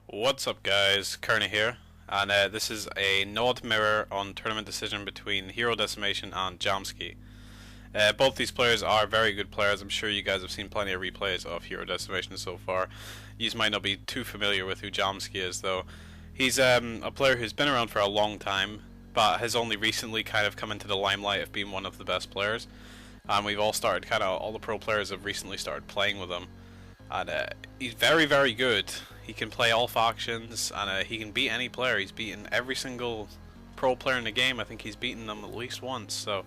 What's up guys, Kearney here, and this is a nod mirror on tournament decision between Hero Decimation and Jamski. Both these players are very good players. I'm sure you guys have seen plenty of replays of Hero Decimation so far. You might not be too familiar with who Jamski is though. He's a player who's been around for a long time, but has only recently kind of come into the limelight of being one of the best players. And we've all started, all the pro players have recently started playing with him. And he's very, very good. He can play all factions, and he can beat any player. He's beaten every single pro player in the game. I think he's beaten them at least once, so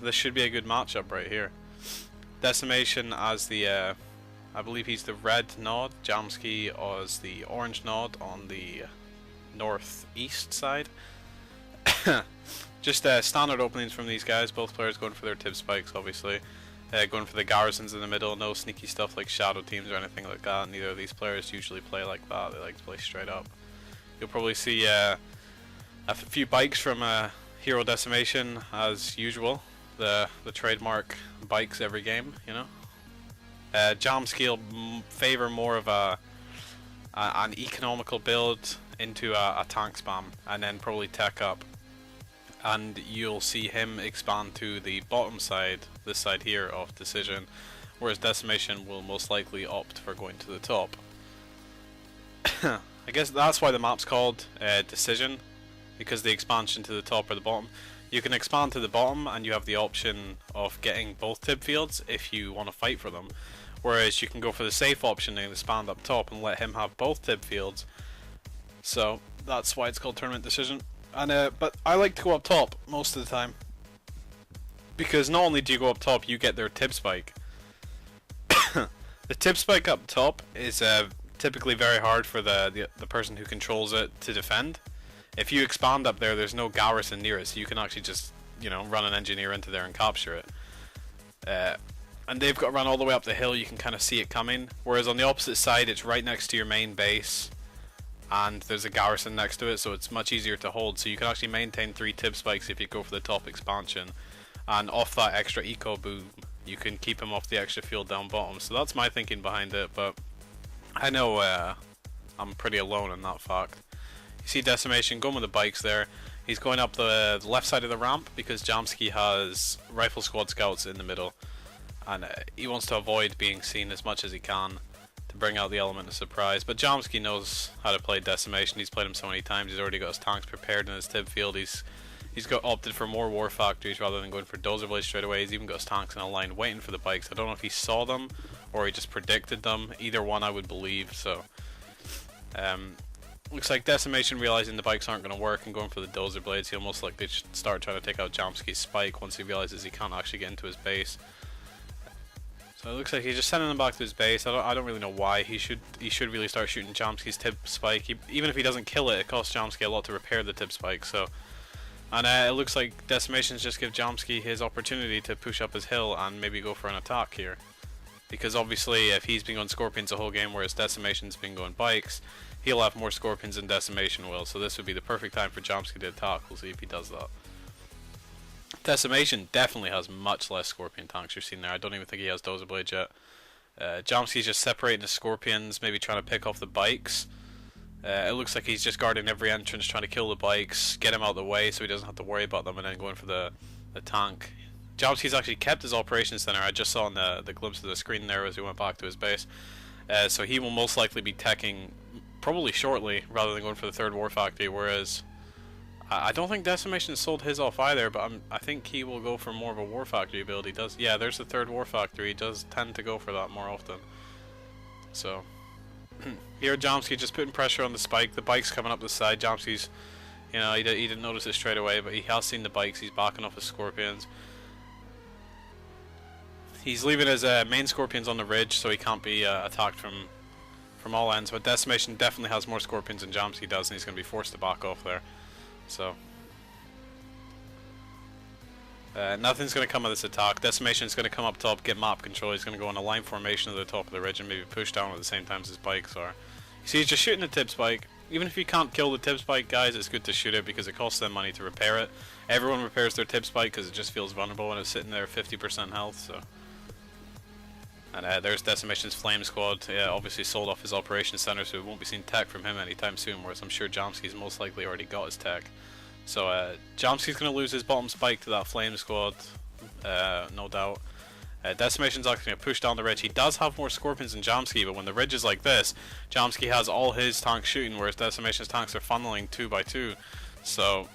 this should be a good matchup right here. Decimation as the, I believe he's the red nod. Jamski as the orange nod on the northeast side. Just standard openings from these guys. Both players going for their tip spikes, obviously. Going for the garrisons in the middle, no sneaky stuff like shadow teams or anything like that. Neither of these players usually play like that. They like to play straight up. You'll probably see a few bikes from Hero Decimation as usual. The trademark bikes every game, you know. Jamski will favour more of an economical build into a tank spam, and then probably tech up. And you'll see him expand to the bottom side, this side here of Decision, whereas Decimation will most likely opt for going to the top. I guess that's why the map's called Decision, because the expansion to the top or the bottom. You can expand to the bottom and you have the option of getting both tib fields if you want to fight for them, whereas you can go for the safe option and expand up top and let him have both tib fields. So that's why it's called Tournament Decision. And but I like to go up top most of the time, because not only do you go up top, you get their tip spike. The tip spike up top is typically very hard for the person who controls it to defend. If you expand up there, there's no garrison near it, so you can actually just, you know, run an engineer into there and capture it. And they've got to run all the way up the hill. You can kind of see it coming. Whereas on the opposite side, it's right next to your main base, and there's a garrison next to it, so it's much easier to hold. So you can actually maintain 3 tip spikes if you go for the top expansion, and off that extra eco boom you can keep him off the extra field down bottom. So that's my thinking behind it, but I know I'm pretty alone in that fact. You see Decimation going with the bikes there. He's going up the left side of the ramp because Jamski has rifle squad scouts in the middle, and he wants to avoid being seen as much as he can to bring out the element of surprise. But Jamski knows how to play Decimation. He's played him so many times. He's already got his tanks prepared in his tib field. He's got opted for more war factories rather than going for dozer blades straight away. He's even got his tanks in a line waiting for the bikes. I don't know if he saw them or he just predicted them. Either one I would believe. So looks like Decimation realizing the bikes aren't going to work and going for the dozer blades. He'll most likely start trying to take out Jamski's spike once he realizes he can't actually get into his base. So it looks like he's just sending him back to his base. I don't really know why. He should really start shooting Jamski's tip spike. Even if he doesn't kill it, it costs Jamski a lot to repair the tip spike. So, and it looks like Decimations just give Jamski his opportunity to push up his hill and maybe go for an attack here. Because obviously, if he's been going Scorpions the whole game, whereas Decimation's been going bikes, he'll have more Scorpions than Decimation will. So this would be the perfect time for Jamski to attack. We'll see if he does that. Decimation definitely has much less Scorpion tanks you're seeing there. I don't even think he has dozer blades yet. Jamski's just separating the Scorpions, maybe trying to pick off the bikes. It looks like he's just guarding every entrance, trying to kill the bikes, get him out of the way so he doesn't have to worry about them, and then going for the tank. Jamski's actually kept his operations center. I just saw on the glimpse of the screen there as he went back to his base. So he will most likely be teching probably shortly rather than going for the third war factory, whereas I don't think Decimation sold his off either, but I think he will go for more of a war factory build. He does, yeah, there's the third war factory. He does tend to go for that more often. So here Jamski just putting pressure on the spike. The bike's coming up the side. Jamski's, you know, he didn't notice it straight away, but he has seen the bikes. He's backing off his Scorpions. He's leaving his main Scorpions on the ridge, so he can't be attacked from all ends. But Decimation definitely has more Scorpions than Jamski does, and he's going to be forced to back off there. So nothing's going to come of this attack. Decimation's going to come up top, get map control. He's going to go in a line formation at the top of the ridge and maybe push down at the same time as his bikes are. You see, he's just shooting the tip spike. Even if you can't kill the tip spike, guys, it's good to shoot it because it costs them money to repair it. Everyone repairs their tip spike because it just feels vulnerable when it's sitting there at 50% health. So And there's Decimation's Flame Squad. Yeah, obviously sold off his operations center, so we won't be seeing tech from him anytime soon, whereas I'm sure Jamski's most likely already got his tech. So Jamski's going to lose his bottom spike to that Flame Squad, no doubt. Decimation's actually going to push down the ridge. He does have more Scorpions than Jamski, but when the ridge is like this, Jamski has all his tanks shooting, whereas Decimation's tanks are funneling 2 by 2. So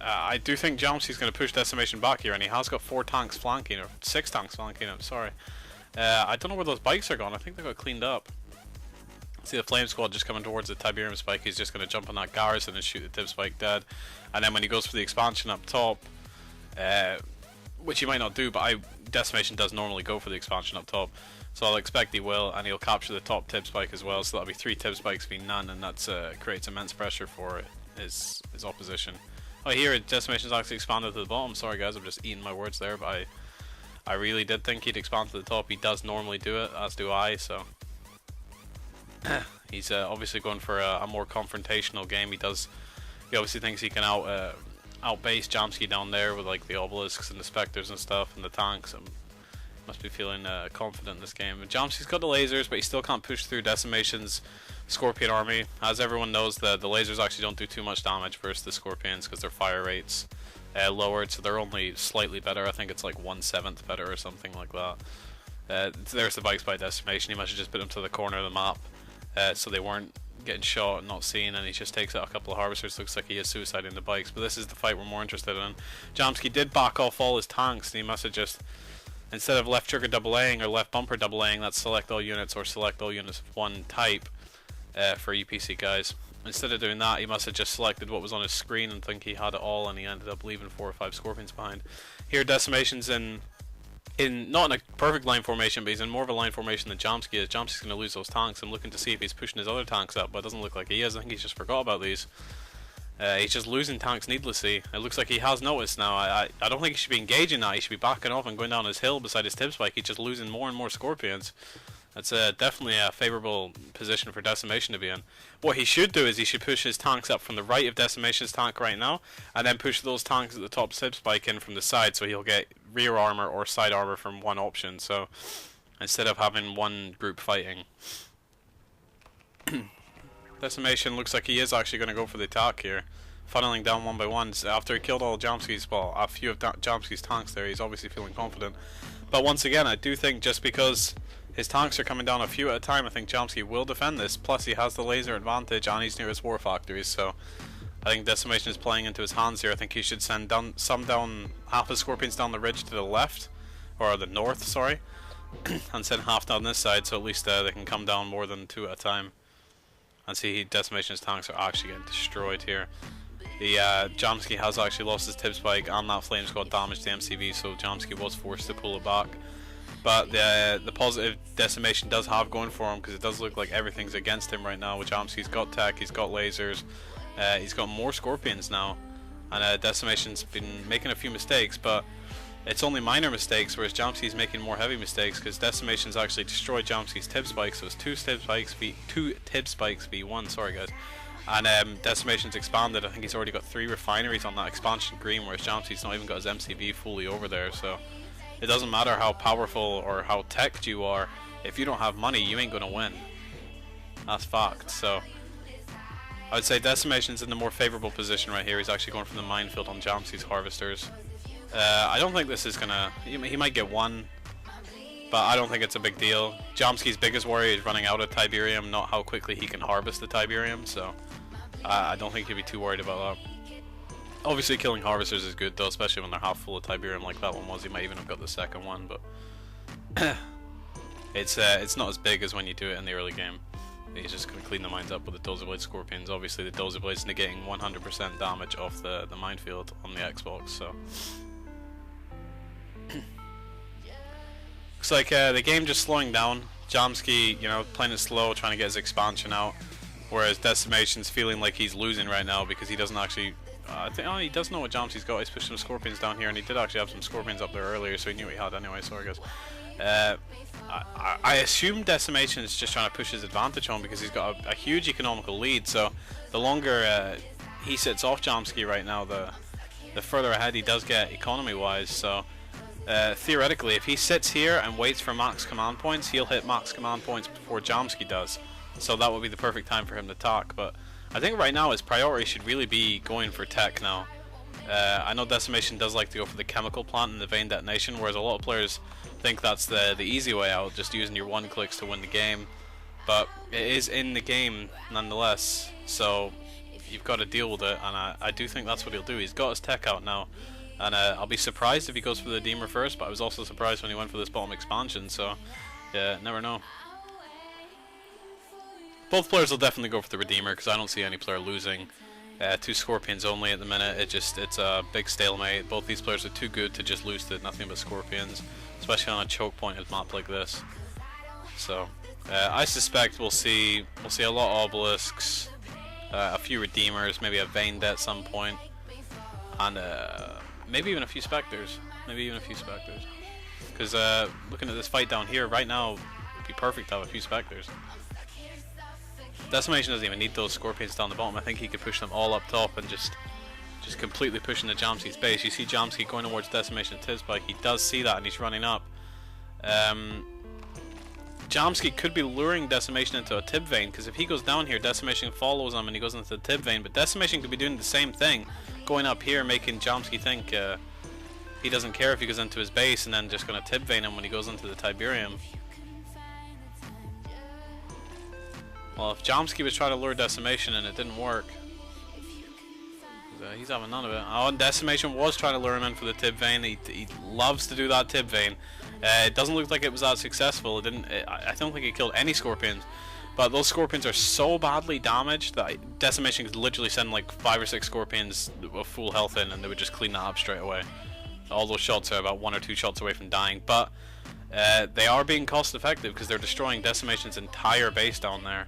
I do think Jamski's going to push Decimation back here, and he has got 4 tanks flanking, or 6 tanks flanking him, sorry. I don't know where those bikes are gone. I think they got cleaned up. See the Flame Squad just coming towards the Tiberium spike. He's just going to jump on that Garrison and shoot the Tib spike dead. And then when he goes for the expansion up top, which he might not do, but Decimation does normally go for the expansion up top, so I'll expect he will, and he'll capture the top Tib spike as well. So that'll be 3 Tib spikes v none, and that creates immense pressure for his opposition. Oh, here Decimation's actually expanded to the bottom. Sorry guys, I'm just eating my words there, but I really did think he'd expand to the top. He does normally do it, as do I, so he's obviously going for a more confrontational game. He obviously thinks he can outbase Jamski down there with like the obelisks and the specters and stuff and the tanks. Must be feeling confident in this game. And Jamski's got the lasers, but he still can't push through Decimation's Scorpion army. As everyone knows, the lasers actually don't do too much damage versus the Scorpions because their fire rates lowered, so they're only slightly better. I think it's like 1/7 better or something like that. There's the bikes by Decimation. He must have just put them to the corner of the map so they weren't getting shot and not seen, and he just takes out a couple of harvesters. Looks like he is suiciding the bikes, but this is the fight we're more interested in. Jamski did back off all his tanks, and he must have just, instead of left trigger double Aing or left bumper double Aing, that's select all units or select all units of one type for UPC guys. Instead of doing that, he must have just selected what was on his screen and think he had it all, and he ended up leaving 4 or 5 Scorpions behind. Here Decimation's not in a perfect line formation, but he's in more of a line formation than Jamski is. Jamski's going to lose those tanks. I'm looking to see if he's pushing his other tanks up, but it doesn't look like he is. I think he's just forgot about these. He's just losing tanks needlessly. It looks like he has noticed now. I don't think he should be engaging that. He should be backing off and going down his hill beside his Tib spike. He's just losing more and more Scorpions. That's definitely a favourable position for Decimation to be in. What he should do is he should push his tanks up from the right of Decimation's tank right now, and then push those tanks at the top Tib spike in from the side, so he'll get rear armor or side armor from one option. So instead of having one group fighting, Decimation looks like he is actually going to go for the attack here, funneling down one by one. After he killed all Jamski's, well, a few of Jamski's tanks there, he's obviously feeling confident. But once again, I do think just because his tanks are coming down a few at a time, I think Jamski will defend this. Plus he has the laser advantage and he's near his war factories, so I think Decimation is playing into his hands here. I think he should send half his Scorpions down the ridge to the left, or the north, sorry, and send half down this side, so at least they can come down more than 2 at a time. And see, Decimation's tanks are actually getting destroyed here. The Jamski has actually lost his Tib spike and that Flame Squad damaged the MCV, so Jamski was forced to pull it back. But the positive Decimation does have going for him, because it does look like everything's against him right now. With Jamski's got tech, he's got lasers, he's got more Scorpions now, and Decimation's been making a few mistakes, but it's only minor mistakes, whereas Jamski's making more heavy mistakes, because Decimation's actually destroyed Jamski's Tib spikes, so it's 2 Tib spikes v1, sorry guys. And Decimation's expanded. I think he's already got 3 refineries on that expansion green, whereas Jamski's not even got his MCV fully over there, so it doesn't matter how powerful or how teched you are, if you don't have money, you ain't gonna win. That's fact. So I would say Decimation's in the more favourable position right here. He's actually going for the minefield on Jamski's harvesters. I don't think this is gonna... He might get 1, but I don't think it's a big deal. Jamski's biggest worry is running out of Tiberium, not how quickly he can harvest the Tiberium, so I don't think he'll be too worried about that. Obviously killing harvesters is good though, especially when they're half full of Tiberium like that one was. He might even have got the second one, but it's not as big as when you do it in the early game. He's just going to clean the mines up with the Dozer Blade Scorpions. Obviously the Dozer Blade's negating 100% damage off the minefield on the Xbox, so looks like the game just slowing down. Jamski, you know, playing it slow, trying to get his expansion out, whereas Decimation's feeling like he's losing right now because he doesn't actually... I think he does know what Jamski's got. He's pushed some Scorpions down here, and he did actually have some Scorpions up there earlier, so he knew what he had anyway. Sorry guys. I assume Decimation is just trying to push his advantage home because he's got a huge economical lead, so the longer he sits off Jamski right now, the further ahead he does get economy wise. So theoretically, if he sits here and waits for max command points, he'll hit max command points before Jamski does. So that would be the perfect time for him to attack. But I think right now his priority should really be going for tech now. I know Decimation does like to go for the chemical plant and the vein detonation, whereas a lot of players think that's the easy way out, just using your one clicks to win the game. But it is in the game nonetheless, so you've got to deal with it, and I do think that's what he'll do. He's got his tech out now, and I'll be surprised if he goes for the Redeemer first, but I was also surprised when he went for this bottom expansion, so yeah, never know. Both players will definitely go for the Redeemer, because I don't see any player losing. 2 Scorpions only at the minute. It's a big stalemate. Both these players are too good to just lose to nothing but Scorpions, especially on a choke point at a map like this. So I suspect we'll see a lot of obelisks, a few Redeemers, maybe a Vein at some point, and maybe even a few Spectres. Because looking at this fight down here right now, it'd be perfect to have a few Spectres. Decimation doesn't even need those Scorpions down the bottom. I think he could push them all up top and just completely pushing the Jamski's base. You see Jamski going towards Decimation Tib Spike. He does see that and he's running up. Jamski could be luring Decimation into a Tib Vein, because if he goes down here, Decimation follows him and he goes into the Tib Vein. But Decimation could be doing the same thing, going up here, making Jamski think he doesn't care if he goes into his base, and then just going to Tib Vein him when he goes into the Tiberium. Well, if Jamski was trying to lure Decimation and it didn't work, he's having none of it. Oh, and Decimation was trying to lure him in for the Tib Vein. He loves to do that Tib Vein. It doesn't look like it was that successful. I don't think it killed any Scorpions, but those Scorpions are so badly damaged that Decimation could literally send like 5 or 6 Scorpions with full health in, and they would just clean that up straight away. All those shots are about 1 or 2 shots away from dying, but they are being cost effective because they're destroying Decimation's entire base down there.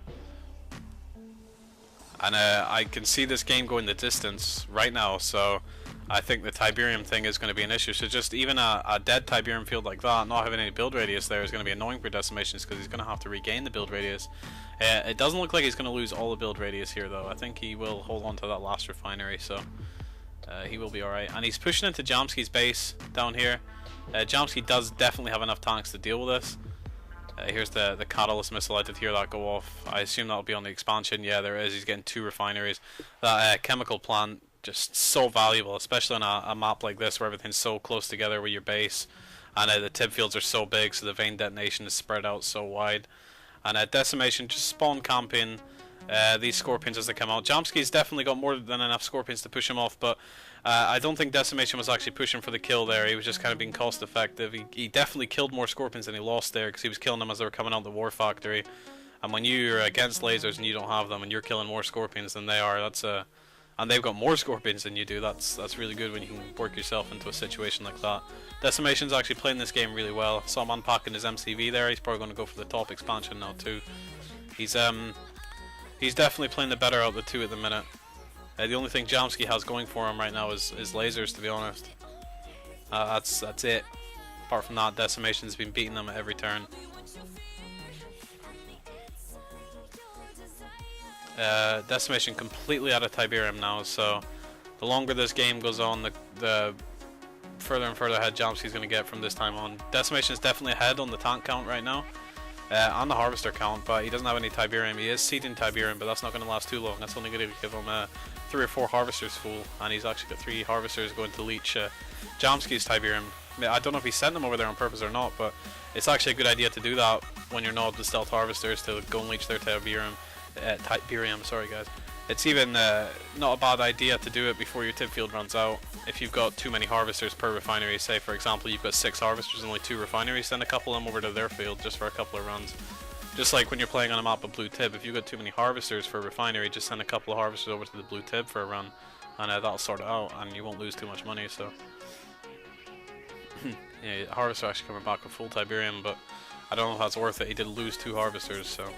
And I can see this game going the distance right now, so I think the Tiberium thing is going to be an issue. So just even a dead Tiberium field like that, not having any build radius there, is going to be annoying for Decimations, because he's going to have to regain the build radius. It doesn't look like he's going to lose all the build radius here, though. I think he will hold on to that last refinery, so he will be alright. And he's pushing into Jamski's base down here. Jamski does definitely have enough tanks to deal with this. Here's the Catalyst missile. I did hear that go off. I assume that'll be on the expansion. Yeah, there is. He's getting 2 refineries. That chemical plant, just so valuable, especially on a map like this where everything's so close together with your base. And the tib fields are so big, so the vein detonation is spread out so wide. And Decimation just spawn camping these Scorpions as they come out. Jamski's definitely got more than enough Scorpions to push him off, but I don't think Decimation was actually pushing for the kill there. He was just kind of being cost effective. He definitely killed more Scorpions than he lost there, because he was killing them as they were coming out of the War Factory. And when you're against lasers and you don't have them, and you're killing more Scorpions than they are, and they've got more Scorpions than you do, that's really good when you can work yourself into a situation like that. Decimation's actually playing this game really well. Saw him unpacking his MCV there. He's probably going to go for the top expansion now too. He's definitely playing the better out of the two at the minute. The only thing Jamski has going for him right now is lasers, to be honest. That's it. Apart from that, Decimation's been beating them at every turn. Decimation completely out of Tiberium now, so the longer this game goes on, the further and further ahead Jamski's going to get from this time on. Decimation is definitely ahead on the tank count right now, on the harvester count, but he doesn't have any Tiberium. He is seeding Tiberium, but that's not going to last too long. That's only going to give him 3 or 4 harvesters full, and he's actually got 3 harvesters going to leech Jamski's Tiberium. I don't know if he sent them over there on purpose or not, but it's actually a good idea to do that when you're not the stealth harvesters, to go and leech their Tiberium. Sorry guys. It's even not a bad idea to do it before your tib field runs out. If you've got too many harvesters per refinery, say for example you've got 6 harvesters and only 2 refineries, send a couple of them over to their field just for a couple of runs. Just like when you're playing on a map of blue tib, if you've got too many harvesters for a refinery, just send a couple of harvesters over to the blue tib for a run, and that'll sort it out, and you won't lose too much money. So yeah, harvester actually coming back with full Tiberium, but I don't know if that's worth it. He did lose 2 harvesters, so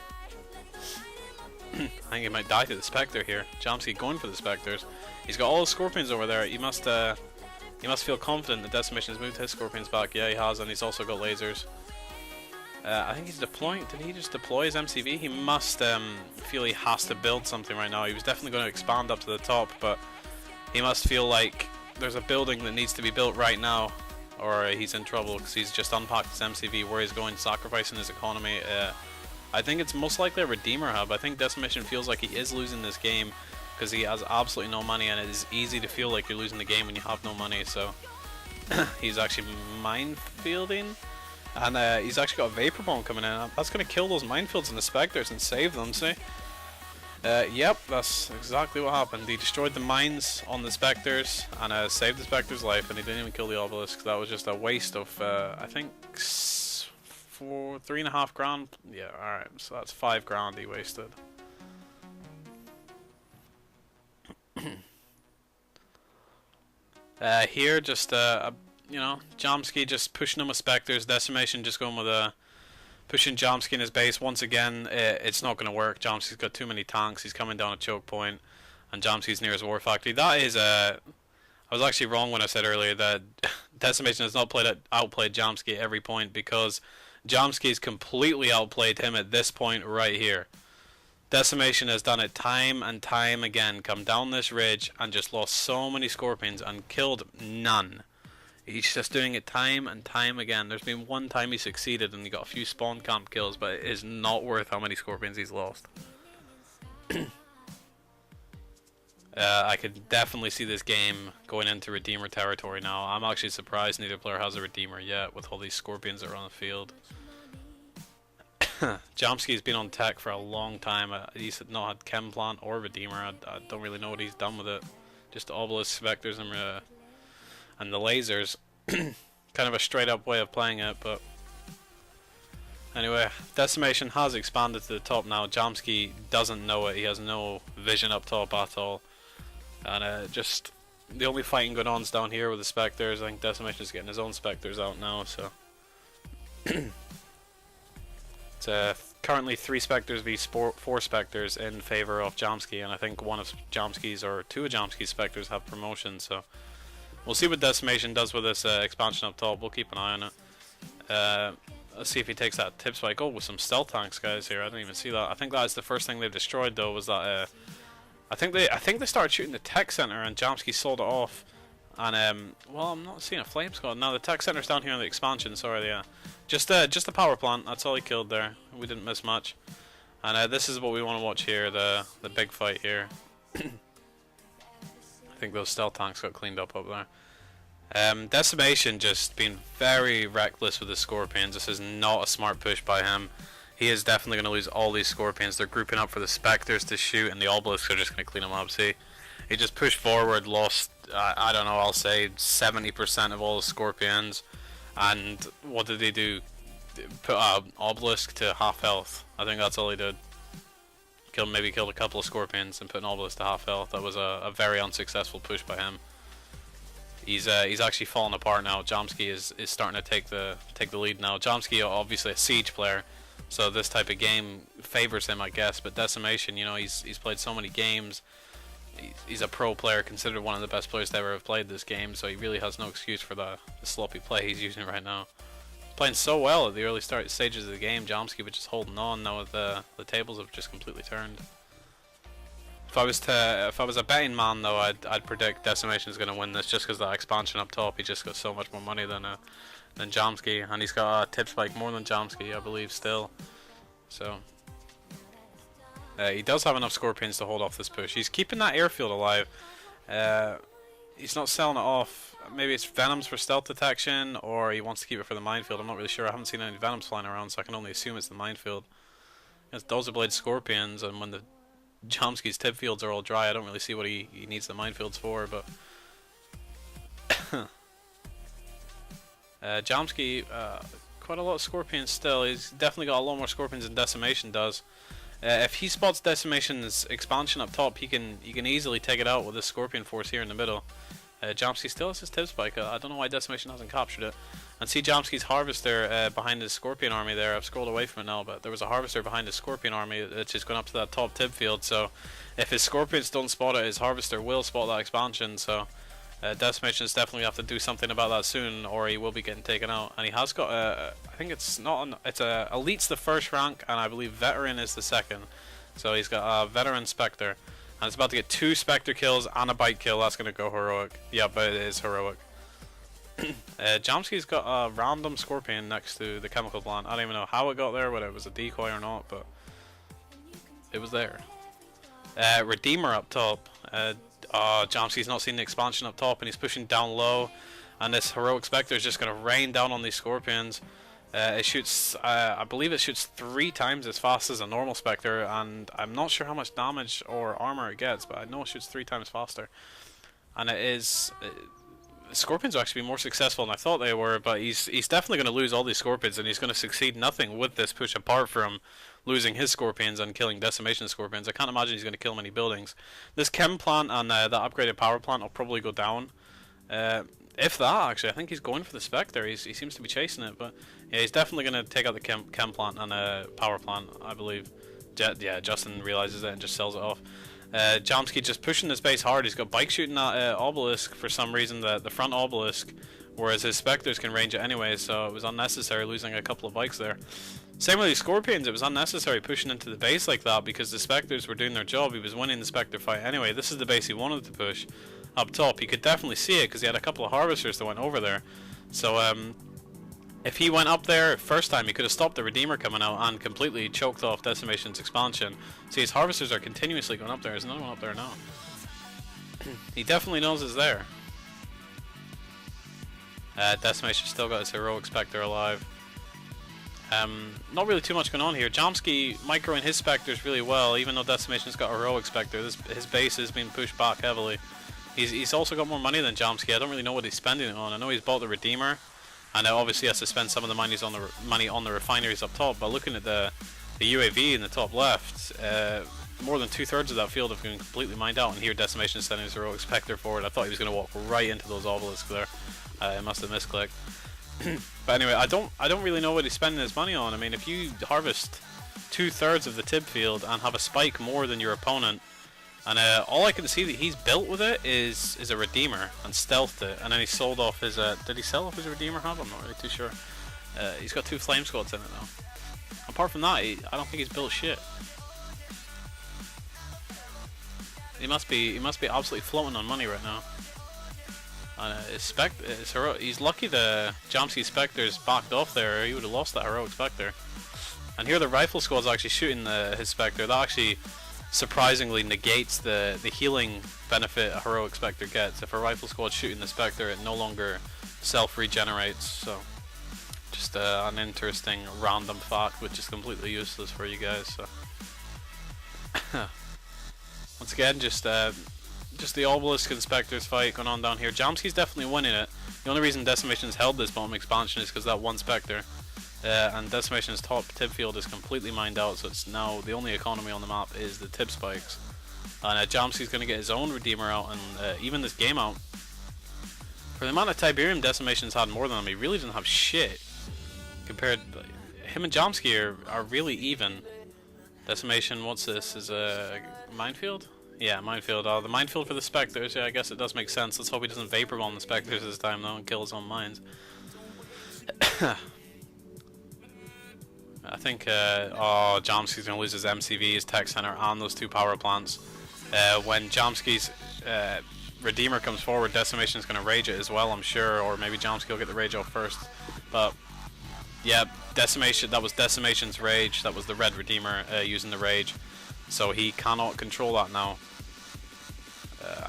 I think he might die to the Spectre here. Jamski going for the Spectres. He's got all the Scorpions over there. He must feel confident that Decimation has moved his Scorpions back. Yeah, he has, and he's also got lasers. I think he's deploying. Did he just deploy his MCV? He must feel he has to build something right now. He was definitely going to expand up to the top, but he must feel like there's a building that needs to be built right now, or he's in trouble because he's just unpacked his MCV where he's going, sacrificing his economy. I think it's most likely a Redeemer hub. I think Decimation feels like he is losing this game because he has absolutely no money, and it is easy to feel like you're losing the game when you have no money. So he's actually minefielding, and he's actually got a Vapor Bomb coming in. That's going to kill those minefields and the Spectres and save them, see? Yep, that's exactly what happened. He destroyed the mines on the Spectres and saved the Spectre's life, and he didn't even kill the Obelisk. That was just a waste of, I think, 3.5 grand. Yeah, alright, so that's 5 grand he wasted. Here, just, you know, Jamski just pushing him with Spectres, Decimation just going with pushing Jamski in his base. Once again, it's not going to work. Jamski's got too many tanks, he's coming down a choke point, and Jamski's near his war factory. That is, I was actually wrong when I said earlier that Decimation has not outplayed Jamski at every point, because Jamski's completely outplayed him at this point right here. Decimation has done it time and time again, come down this ridge and just lost so many Scorpions and killed none. He's just doing it time and time again. There's been one time he succeeded and he got a few spawn camp kills, but it is not worth how many Scorpions he's lost. I could definitely see this game going into Redeemer territory now. I'm actually surprised neither player has a Redeemer yet with all these Scorpions that are on the field. Jamski's been on tech for a long time. He's not had Chem Plant or Redeemer. I don't really know what he's done with it. Just Obelisk, Vectors, and the lasers. Kind of a straight up way of playing it, but anyway, Decimation has expanded to the top now. Jamski doesn't know it. He has no vision up top at all, and just the only fighting going on is down here with the Spectres. I think Decimation is getting his own Spectres out now, so it's currently 3 Spectres v 4 Spectres in favor of Jamski, and I think one of Jamski's or 2 of Jamski's Spectres have promotion, so we'll see what Decimation does with this expansion up top. We'll keep an eye on it. Let's see if he takes that tip spike. Oh, with some stealth tanks, guys. Here, I didn't even see that. I think that is the first thing they destroyed, though. Was that? I think they started shooting the tech center, and Jamski sold it off. And well, I'm not seeing a flame squad. No, the tech center's down here in the expansion. Sorry, yeah. Just a power plant. That's all he killed there. We didn't miss much. And this is what we want to watch here. The big fight here. I think those stealth tanks got cleaned up there. Decimation just being very reckless with the Scorpions. This is not a smart push by him. He is definitely going to lose all these Scorpions. They're grouping up for the Spectres to shoot, and the Obelisks are just going to clean them up. See, he just pushed forward, lost, I don't know, I'll say 70% of all the Scorpions. And what did he do? Put Obelisk to half health. I think that's all he did. Maybe killed a couple of Scorpions and put an Obelisk to half health. That was a very unsuccessful push by him. He's actually falling apart now. Jamski is starting to take the lead now. Jamski obviously a siege player, so this type of game favors him, I guess. But Decimation, you know, he's played so many games. He's a pro player, considered one of the best players to ever have played this game. So he really has no excuse for the sloppy play he's using right now. Playing so well at the early stages of the game. Jamski was just holding on. Now the tables have just completely turned. If I was a betting man, though, I'd predict Decimation is going to win this just because that expansion up top. He just got so much more money than Jamski, and he's got a tip spike more than Jamski, I believe, still. So he does have enough Scorpions to hold off this push. He's keeping that airfield alive. He's not selling it off. Maybe it's Venoms for stealth detection, or he wants to keep it for the minefield. I'm not really sure. I haven't seen any Venoms flying around, so I can only assume it's the minefield. It's Dozer Blade Scorpions, and when the Jamski's tip fields are all dry, I don't really see what he needs the minefields for, but Jamski, quite a lot of Scorpions still. He's definitely got a lot more Scorpions than Decimation does. If he spots Decimation's expansion up top, he can easily take it out with this Scorpion force here in the middle. Jamski still has his tip spike. I don't know why Decimation hasn't captured it. And see Jamski's Harvester behind his Scorpion army there. I've scrolled away from it now, but there was a Harvester behind his Scorpion army that's just going up to that top tip field. So if his Scorpions don't spot it, his Harvester will spot that expansion. So Decimation is definitely have to do something about that soon, or he will be getting taken out. And he has got I think it's not Elite's the first rank, and I believe Veteran is the second. So he's got a Veteran Spectre. And it's about to get 2 Spectre kills and a Bite kill. That's going to go heroic. Yeah, but it is heroic. Jamski's got a random scorpion next to the chemical plant. I don't even know how it got there, whether it was a decoy or not, but it was there. Redeemer up top. Jamski's not seen the expansion up top, and he's pushing down low. And this Heroic Spectre is just going to rain down on these scorpions. It shoots, I believe it shoots 3 times as fast as a normal Spectre, and I'm not sure how much damage or armor it gets, but I know it shoots 3 times faster. And it is... Scorpions will actually be more successful than I thought they were, but he's definitely going to lose all these Scorpions, and he's going to succeed nothing with this push apart from losing his Scorpions and killing Decimation Scorpions. I can't imagine he's going to kill many buildings. This Chem plant and that upgraded power plant will probably go down. If that, actually, I think he's going for the Spectre. He seems to be chasing it, but yeah, he's definitely going to take out the Chem plant and power plant, I believe. Yeah, Justin realizes it and just sells it off. Jamski just pushing his base hard. He's got bike shooting that obelisk for some reason, the front obelisk, whereas his Spectres can range it anyway, so it was unnecessary losing a couple of bikes there. Same with these Scorpions, it was unnecessary pushing into the base like that because the Spectres were doing their job. He was winning the Spectre fight anyway. This is the base he wanted to push up top. You could definitely see it because he had a couple of Harvesters that went over there. So if he went up there first time, he could have stopped the Redeemer coming out and completely choked off Decimation's expansion. See, his Harvesters are continuously going up there. There's another one up there now. He definitely knows it's there. Decimation still got his Heroic Spectre alive. Not really too much going on here. Jamski microing his Spectres really well, even though Decimation's got a Heroic Spectre. His base is being pushed back heavily. He's also got more money than Jamski. I don't really know what he's spending it on. I know he's bought the Redeemer, and obviously has to spend some of the money on the refineries up top. But looking at the UAV in the top left, more than 2/3 of that field have been completely mined out. And here Decimation is sending his Heroic Spectre forward. I thought he was going to walk right into those obelisks there. It must have misclicked. But anyway, I don't really know what he's spending his money on. I mean, if you harvest 2/3 of the Tib field and have a spike more than your opponent, and all I can see that he's built with it is a Redeemer and stealthed it, and then he sold off his. Did he sell off his Redeemer hub? I'm not really too sure. He's got 2 Flame Squads in it though. Apart from that, I don't think he's built shit. He must be absolutely floating on money right now. And he's lucky the Jamski Spectre's backed off there, or he would have lost that Heroic Spectre. And here the Rifle Squad's actually shooting his Spectre. That actually surprisingly negates the healing benefit a Heroic Spectre gets. If a Rifle Squad's shooting the Spectre, it no longer self-regenerates. So just an interesting random fact, which is completely useless for you guys. So once again, just the Obelisk and Spectres fight going on down here. Jamski's definitely winning it. The only reason Decimation's held this bottom expansion is because that one Spectre. And Decimation's top Tib field is completely mined out, so it's now the only economy on the map is the Tib spikes. And Jamski's going to get his own Redeemer out, and even this game out. For the amount of Tiberium Decimation's had more than him, he really doesn't have shit. Compared, him and Jamski are really even. Decimation, what's this? Is a minefield? Yeah, minefield. The minefield for the Spectres. Yeah, I guess it does make sense. Let's hope he doesn't Vapor Bomb the Spectres this time though and kill his own mines. I think Jamski's going to lose his MCV, his tech center, and those 2 power plants. When Jamski's Redeemer comes forward, Decimation's going to rage it as well, I'm sure, or maybe Jamski will get the rage out first. But yeah, Decimation. That was Decimation's rage. That was the red Redeemer using the rage, so he cannot control that now.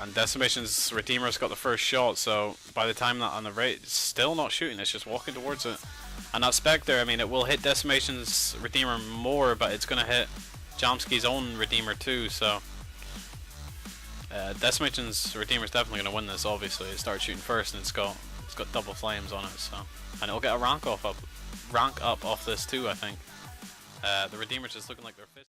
And Decimation's Redeemer's got the first shot, so by the time that on the rage, it's still not shooting. It's just walking towards it. And that Spectre, I mean, it will hit Decimation's Redeemer more, but it's going to hit Jamski's own Redeemer too, so Decimation's Redeemer's definitely going to win this, obviously. It starts shooting first, and it's got double flames on it, so. And it'll get a rank up off this too, I think. The Redeemer's just looking like they're fit.